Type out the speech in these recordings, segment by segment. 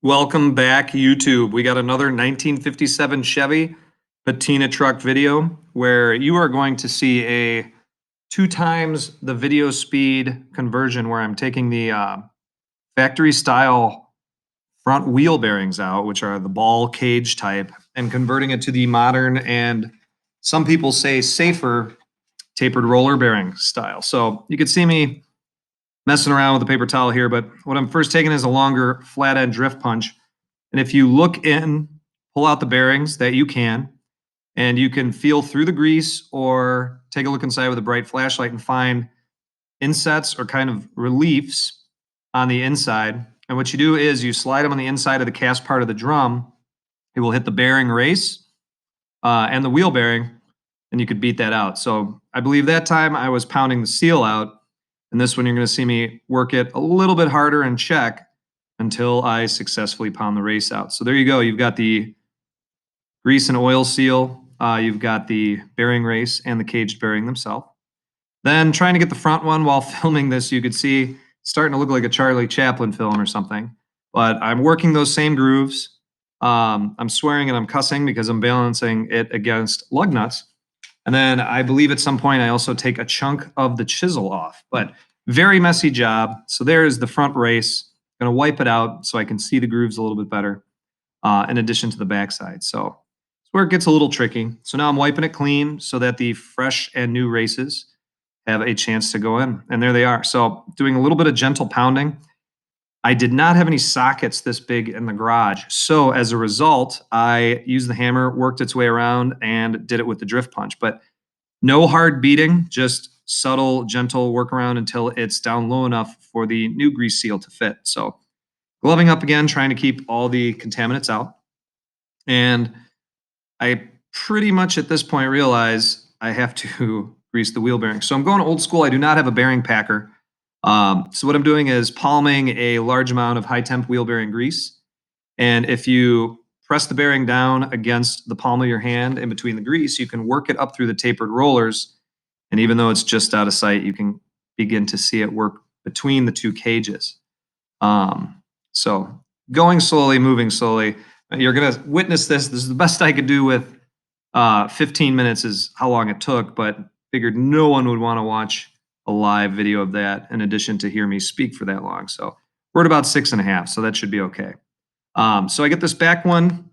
Welcome back, YouTube. We got another 1957 Chevy Patina Truck video where you are going to see a 2 times the video speed conversion where I'm taking the factory style front wheel bearings out, which are the ball cage type, and converting it to the modern and some people say safer tapered roller bearing style. So you can see me messing around with the paper towel here, but what I'm first taking is a longer flat end drift punch. And if you look in, pull out the bearings that you can, and you can feel through the grease or take a look inside with a bright flashlight and find insets or kind of reliefs on the inside. And what you do is you slide them on the inside of the cast part of the drum. It will hit the bearing race and the wheel bearing, and you could beat that out. So I believe that time I was pounding the seal out. And this one, you're going to see me work it a little bit harder and check until I successfully pound the race out. So there you go. You've got the grease and oil seal. You've got the bearing race and the caged bearing themselves. Then trying to get the front one while filming this, you could see it's starting to look like a Charlie Chaplin film or something. But I'm working those same grooves. I'm swearing and I'm cussing because I'm balancing it against lug nuts. And then I believe at some point I also take a chunk of the chisel off, but very messy job. So there's the front race. I'm going to wipe it out so I can see the grooves a little bit better, in addition to the backside. So it's where it gets a little tricky. So now I'm wiping it clean so that the fresh and new races have a chance to go in. And there they are. So doing a little bit of gentle pounding. I did not have any sockets this big in the garage. So as a result, I used the hammer, worked its way around, and did it with the drift punch. But no hard beating, just subtle, gentle workaround until it's down low enough for the new grease seal to fit. So gloving up again, trying to keep all the contaminants out. And I pretty much at this point realize I have to grease the wheel bearing. So I'm going old school. I do not have a bearing packer. So what I'm doing is palming a large amount of high temp wheel bearing grease. And if you press the bearing down against the palm of your hand in between the grease, you can work it up through the tapered rollers. And even though it's just out of sight, you can begin to see it work between the two cages. So going slowly, moving slowly. You're going to witness this. This is the best I could do with 15 minutes is how long it took, but figured no one would want to watch a live video of that in addition to hear me speak for that long. So we're at about 6.5, so that should be okay. So I get this back one,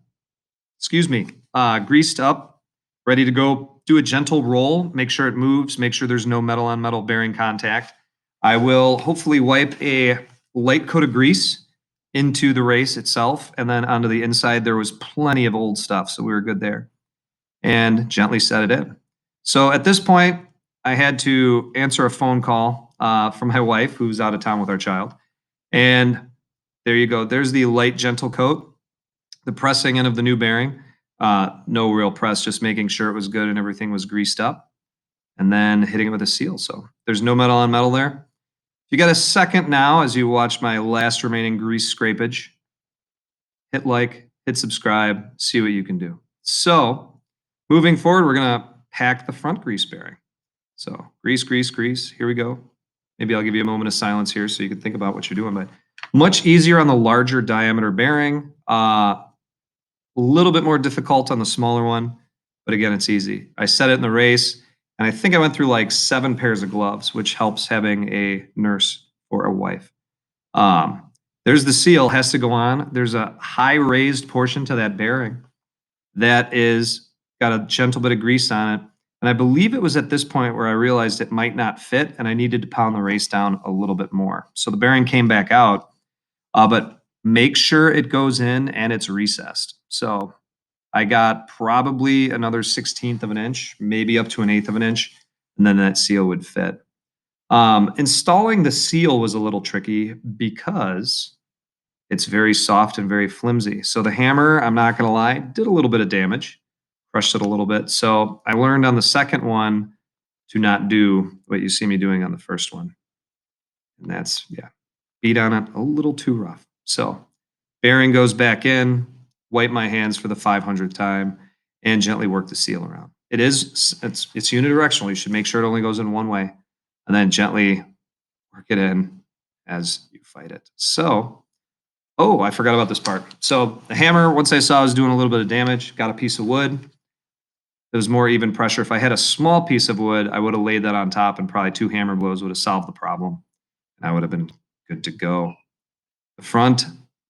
greased up, ready to go do a gentle roll, make sure it moves, make sure there's no metal on metal bearing contact. I will hopefully wipe a light coat of grease into the race itself, and then onto the inside there was plenty of old stuff, so we were good there. And gently set it in. So at this point, I had to answer a phone call from my wife, who's out of town with our child. And there you go. There's the light, gentle coat, the pressing in of the new bearing. No real press, just making sure it was good and everything was greased up. And then hitting it with a seal. So there's no metal on metal there. If you got a second now, as you watch my last remaining grease scrapage, hit like, hit subscribe, see what you can do. So moving forward, we're going to pack the front grease bearing. So grease, grease, grease. Here we go. Maybe I'll give you a moment of silence here so you can think about what you're doing. But much easier on the larger diameter bearing. A little bit more difficult on the smaller one. But again, it's easy. I set it in the race. And I think I went through like 7 pairs of gloves, which helps having a nurse or a wife. There's the seal, has to go on. There's a high raised portion to that bearing that is got a gentle bit of grease on it. And I believe it was at this point where I realized it might not fit and I needed to pound the race down a little bit more. So the bearing came back out, but make sure it goes in and it's recessed. So I got probably another 1/16 of an inch, maybe up to 1/8 of an inch, and then that seal would fit. Installing the seal was a little tricky because it's very soft and very flimsy. So the hammer, I'm not going to lie, did a little bit of damage, crushed it a little bit. So I learned on the second one to not do what you see me doing on the first one. And that's, yeah, beat on it a little too rough. So bearing goes back in, wipe my hands for the 500th time, and gently work the seal around. It's unidirectional. You should make sure it only goes in one way, and then gently work it in as you fight it. So Oh, I forgot about this part. So the hammer, once I saw I was doing a little bit of damage, got a piece of wood. There was more even pressure. If I had a small piece of wood, I would have laid that on top and probably 2 hammer blows would have solved the problem. And I would have been good to go. The front,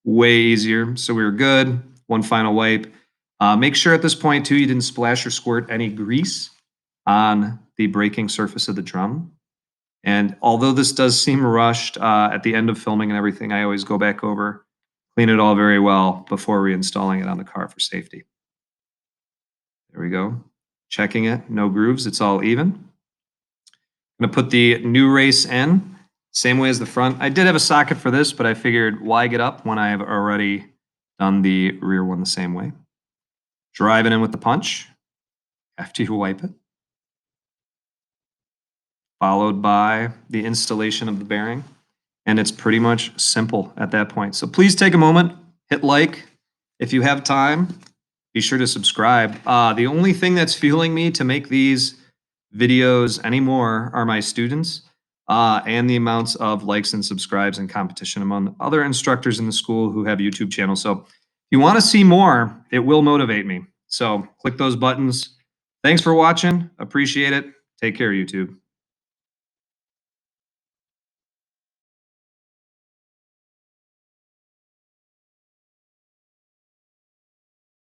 way easier. So we were good. One final wipe. Make sure at this point, too, you didn't splash or squirt any grease on the braking surface of the drum. And although this does seem rushed at the end of filming and everything, I always go back over, clean it all very well before reinstalling it on the car for safety. There we go. Checking it, no grooves, it's all even. I'm gonna put the new race in, same way as the front. I did have a socket for this, but I figured why get up when I have already done the rear one the same way. Driving in with the punch after you wipe it, followed by the installation of the bearing. And it's pretty much simple at that point. So please take a moment, hit like. If you have time, be sure to subscribe. The only thing that's fueling me to make these videos anymore are my students and the amounts of likes and subscribes and competition among other instructors in the school who have YouTube channels. So if you want to see more, it will motivate me. So click those buttons. Thanks for watching. Appreciate it. Take care, YouTube.